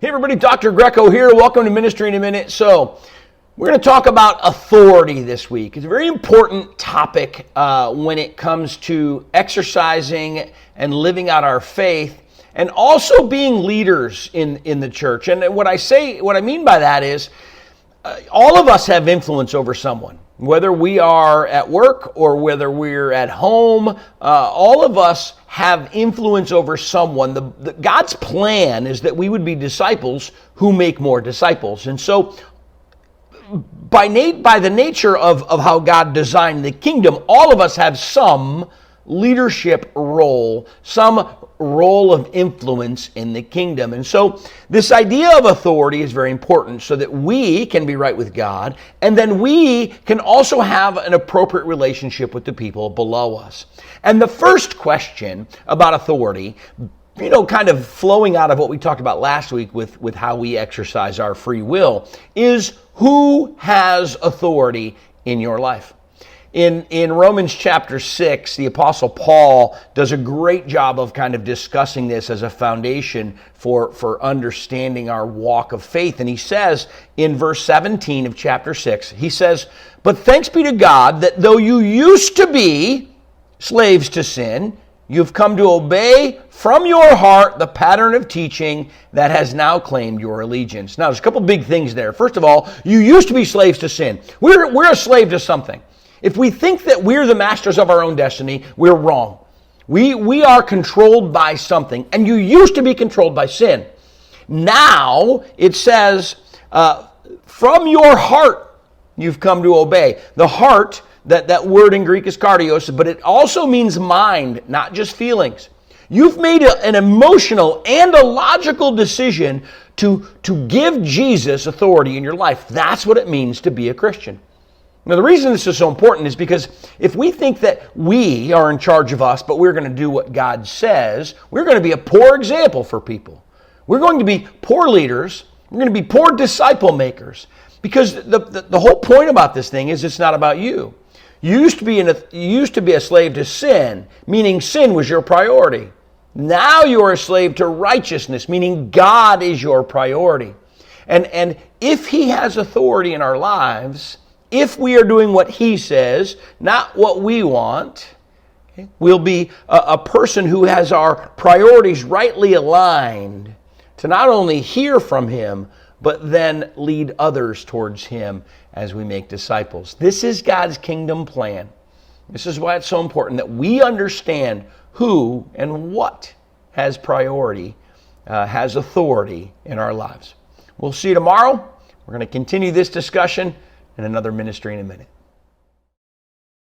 Hey everybody, Dr. Greco here. Welcome to Ministry in a Minute. So, we're going to talk about authority this week. It's a very important topic when it comes to exercising and living out our faith, and also being leaders in the church. And what I mean by that is, all of us have influence over someone. Whether we are at work or whether we're at home, all of us have influence over someone. God's plan is that we would be disciples who make more disciples. And so, by the nature of how God designed the kingdom, all of us have some leadership role, some role of influence in the kingdom. And so this idea of authority is very important so that we can be right with God, and then we can also have an appropriate relationship with the people below us. And the first question about authority, kind of flowing out of what we talked about last week with how we exercise our free will, is who has authority in your life? In Romans chapter 6, the Apostle Paul does a great job of kind of discussing this as a foundation for understanding our walk of faith. And he says in verse 17 of chapter 6, he says, "But thanks be to God that though you used to be slaves to sin, you've come to obey from your heart the pattern of teaching that has now claimed your allegiance." Now, there's a couple big things there. First of all, you used to be slaves to sin. We're a slave to something. If we think that we're the masters of our own destiny, we're wrong. We are controlled by something, and you used to be controlled by sin. Now, it says, from your heart, you've come to obey. The heart, that word in Greek is cardios, but it also means mind, not just feelings. You've made an emotional and a logical decision to give Jesus authority in your life. That's what it means to be a Christian. Now, the reason this is so important is because if we think that we are in charge of us, but we're going to do what God says, we're going to be a poor example for people. We're going to be poor leaders. We're going to be poor disciple makers. Because the whole point about this thing is it's not about you. You used to be a slave to sin, meaning sin was your priority. Now you are a slave to righteousness, meaning God is your priority. And if He has authority in our lives, if we are doing what He says, not what we want, we'll be a person who has our priorities rightly aligned to not only hear from Him, but then lead others towards Him as we make disciples. This is God's kingdom plan. This is why it's so important that we understand who and what has priority, has authority in our lives. We'll see you tomorrow. We're going to continue this discussion in another Ministry in a Minute.